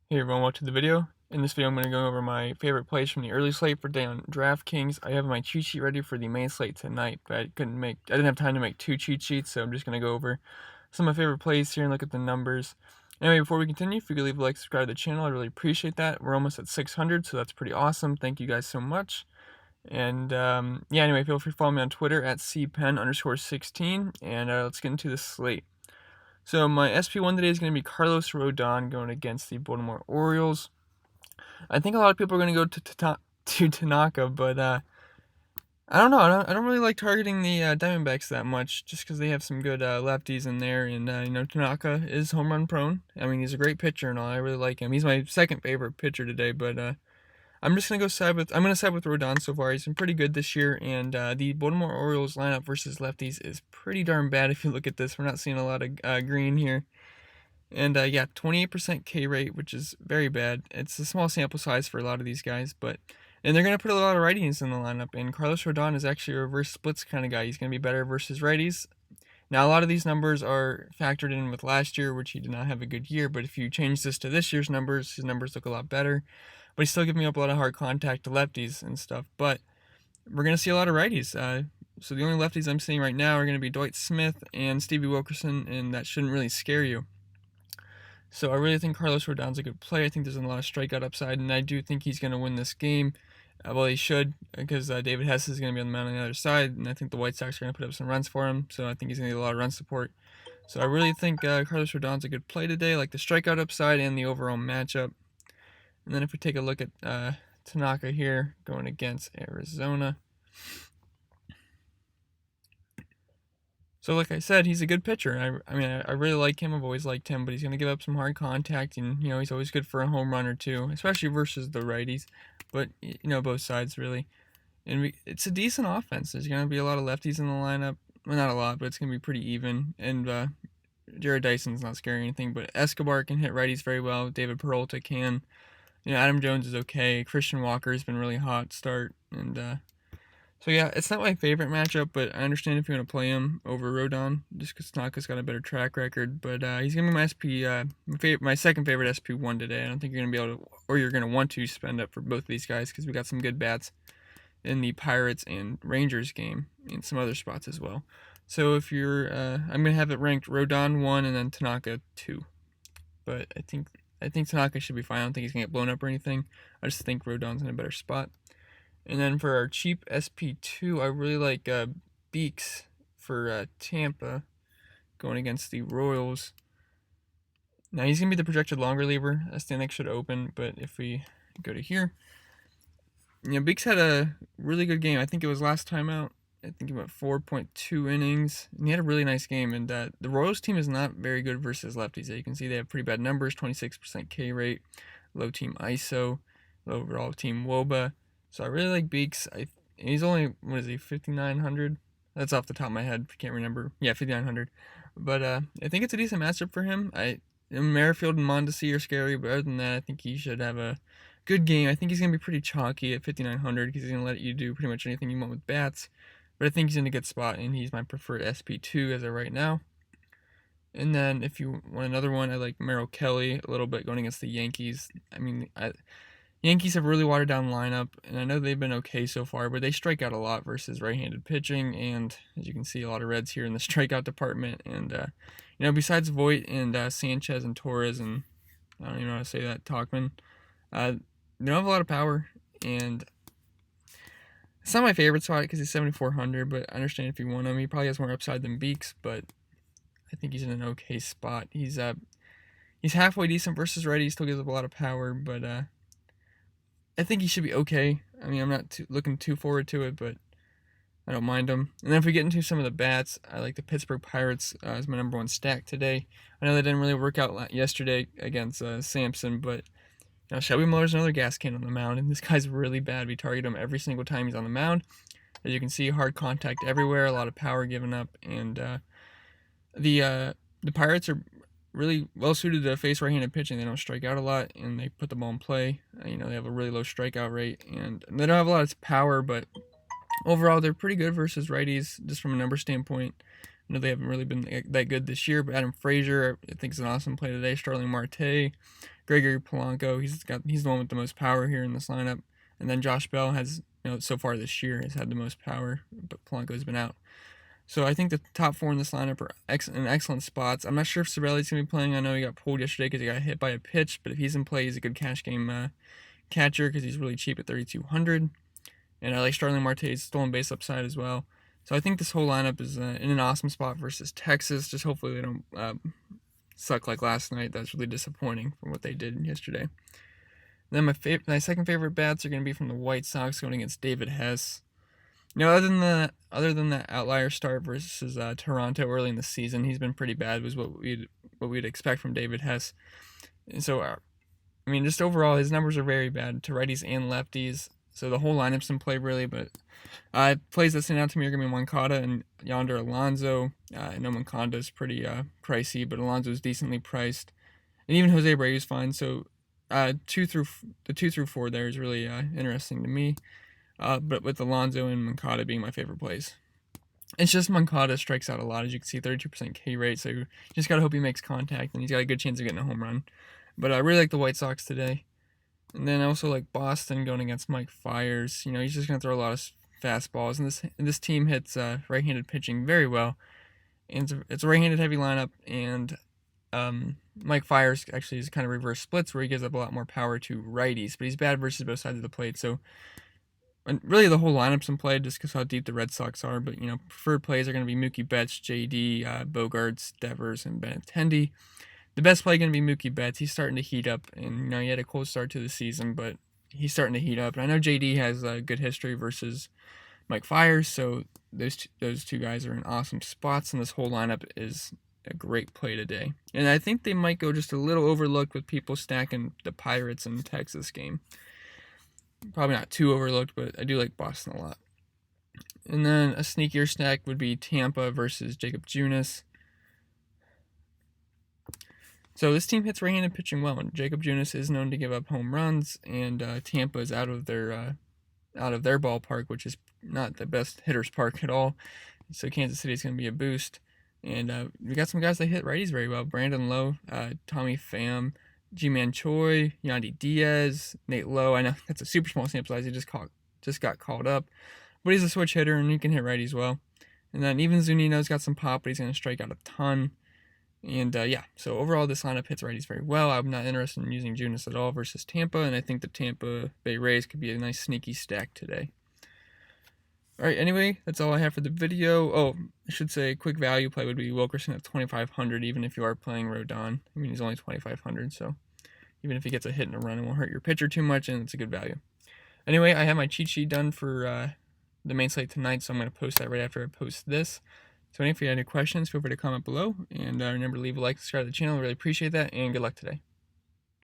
Hey everyone, welcome to the video. In this video, I'm going to go over my favorite plays from the early slate for today on DraftKings. I have my cheat sheet ready for the main slate tonight, but I didn't have time to make two cheat sheets, so I'm just going to go over some of my favorite plays here and look at the numbers. Anyway, before we continue, if you could leave a like, subscribe to the channel, I really appreciate that. We're almost at 600, so that's pretty awesome. Thank you guys so much. And yeah, anyway, feel free to follow me on Twitter at cpen_16, and let's get into the slate. So my SP1 today is going to be Carlos Rodon going against the Baltimore Orioles. I think a lot of people are going to go to Tanaka, but I don't know. I don't really like targeting the Diamondbacks that much, just because they have some good lefties in there, and Tanaka is home run prone. I mean, he's a great pitcher and all. I really like him. He's my second favorite pitcher today, but I'm just gonna side with Rodon so far. He's been pretty good this year, and the Baltimore Orioles lineup versus lefties is pretty darn bad. If you look at this, we're not seeing a lot of green here. And yeah, 28% K rate, which is very bad. It's a small sample size for a lot of these guys, and they're going to put a lot of righties in the lineup. And Carlos Rodon is actually a reverse splits kind of guy. He's going to be better versus righties. Now, a lot of these numbers are factored in with last year, which he did not have a good year. But if you change this to this year's numbers, his numbers look a lot better. But he's still giving up a lot of hard contact to lefties and stuff. But we're going to see a lot of righties. So the only lefties I'm seeing right now are going to be Dwight Smith and Stevie Wilkerson, and that shouldn't really scare you. So I really think Carlos Rodon's a good play. I think there's a lot of strikeout upside, and I do think he's going to win this game. Well, he should, because David Hess is going to be on the mound on the other side, and I think the White Sox are going to put up some runs for him, so I think he's going to get a lot of run support. So I really think Carlos Rodon's a good play today, like the strikeout upside and the overall matchup. And then if we take a look at Tanaka here, going against Arizona. So like I said, he's a good pitcher. I mean, I really like him. I've always liked him, but he's going to give up some hard contact, and he's always good for a home run or two, especially versus the righties. But both sides really. And it's a decent offense. There's going to be a lot of lefties in the lineup. Well, not a lot, but it's going to be pretty even. And Jared Dyson's not scary or anything, but Escobar can hit righties very well. David Peralta can. Adam Jones is okay. Christian Walker has been really hot start, and so yeah, it's not my favorite matchup, but I understand if you want to play him over Rodon, just because Tanaka's got a better track record. But he's gonna be my my second favorite SP1 today. I don't think you're gonna be able to, or you're gonna want to spend up for both of these guys because we got some good bats in the Pirates and Rangers game and some other spots as well. So if you're, I'm gonna have it ranked Rodon 1 and then Tanaka 2. But I think Tanaka should be fine. I don't think he's gonna get blown up or anything. I just think Rodon's in a better spot. And then for our cheap SP2, I really like Beeks for Tampa going against the Royals. Now he's going to be the projected longer reliever. Stanek should open, but if we go to here, Beeks had a really good game. I think it was last time out. I think he went 4.2 innings, and he had a really nice game. And the Royals team is not very good versus lefties. As you can see, they have pretty bad numbers, 26% K rate, low team ISO, low overall team WOBA. So I really like Beeks. He's only, 5,900? That's off the top of my head. I can't remember. Yeah, 5,900. But I think it's a decent matchup for him. Merrifield and Mondesi are scary, but other than that, I think he should have a good game. I think he's going to be pretty chalky at 5,900 because he's going to let you do pretty much anything you want with bats. But I think he's in a good spot, and he's my preferred SP2 as of right now. And then if you want another one, I like Merrill Kelly a little bit going against the Yankees. I mean, Yankees have a really watered down lineup, and I know they've been okay so far, but they strike out a lot versus right-handed pitching, and as you can see, a lot of Reds here in the strikeout department. And besides Voit and Sanchez and Torres, and I don't even know how to say that, Tauchman, they don't have a lot of power, and it's not my favorite spot because he's 7,400, but I understand if you want him. He probably has more upside than Beeks, but I think he's in an okay spot. He's halfway decent versus righty. He still gives up a lot of power, but I think he should be okay. I mean, I'm not looking too forward to it, but I don't mind him. And then if we get into some of the bats, I like the Pittsburgh Pirates as my number one stack today. I know that didn't really work out yesterday against Sampson, but Shelby Miller's another gas can on the mound, and this guy's really bad. We target him every single time he's on the mound. As you can see, hard contact everywhere, a lot of power given up, and the Pirates are really well suited to face right-handed pitching. They don't strike out a lot, and they put the ball in play. They have a really low strikeout rate, and they don't have a lot of power, but overall they're pretty good versus righties just from a number standpoint. I know they haven't really been that good this year, but Adam Frazier, I think, is an awesome play today. Starling Marte, Gregory Polanco, he's the one with the most power here in this lineup. And then Josh Bell has, so far this year has had the most power, but Polanco's been out. So I think the top four in this lineup are in excellent spots. I'm not sure if Cirelli's going to be playing. I know he got pulled yesterday because he got hit by a pitch, but if he's in play, he's a good cash game catcher because he's really cheap at 3,200. And I like Starling Marte's stolen base upside as well. So I think this whole lineup is in an awesome spot versus Texas. Just hopefully they don't suck like last night. That's really disappointing from what they did yesterday. Then my second favorite bats are going to be from the White Sox going against David Hess. Other than that outlier start versus Toronto early in the season, he's been pretty bad. Was what we'd expect from David Hess. And so, just overall, his numbers are very bad to righties and lefties. So the whole lineup's in play really, but plays that stand out to me are going to be Moncada and Yonder Alonso. I know Moncada's pretty pricey, but Alonso's decently priced, and even Jose Abreu's fine. So 2 through 4 there is really interesting to me. But with Alonso and Moncada being my favorite plays. It's just Moncada strikes out a lot, as you can see, 32% K rate, so you just got to hope he makes contact, and he's got a good chance of getting a home run. But I really like the White Sox today. And then I also like Boston going against Mike Fiers. He's just going to throw a lot of fastballs, and this team hits right-handed pitching very well. And it's a right-handed heavy lineup, and Mike Fiers actually is kind of reverse splits where he gives up a lot more power to righties, but he's bad versus both sides of the plate, so... And really, the whole lineup's in play just because how deep the Red Sox are. But, preferred plays are going to be Mookie Betts, JD, Bogarts, Devers, and Benintendi. The best play going to be Mookie Betts. He's starting to heat up. And, he had a cold start to the season, but he's starting to heat up. And I know JD has a good history versus Mike Fiers. So those two guys are in awesome spots. And this whole lineup is a great play today. And I think they might go just a little overlooked with people stacking the Pirates and Texas game. Probably not too overlooked, but I do like Boston a lot. And then a sneakier stack would be Tampa versus Jacob Junis. So this team hits right-handed pitching well, and Jacob Junis is known to give up home runs, and Tampa is out of their ballpark, which is not the best hitter's park at all. So Kansas City is going to be a boost. And we got some guys that hit righties very well. Brandon Lowe, Tommy Pham, G-Man Choi, Yandy Diaz, Nate Lowe. I know that's a super small sample size. He just got called up. But he's a switch hitter, and he can hit righties well. And then even Zunino's got some pop, but he's going to strike out a ton. And so overall this lineup hits righties very well. I'm not interested in using Junis at all versus Tampa, and I think the Tampa Bay Rays could be a nice sneaky stack today. Alright, anyway, that's all I have for the video. Oh, I should say a quick value play would be Wilkerson at 2,500, even if you are playing Rodon. He's only 2,500, so even if he gets a hit and a run, it won't hurt your pitcher too much, and it's a good value. Anyway, I have my cheat sheet done for the main slate tonight, so I'm going to post that right after I post this. So if you have any questions, feel free to comment below, and remember to leave a like, subscribe to the channel. I really appreciate that, and good luck today.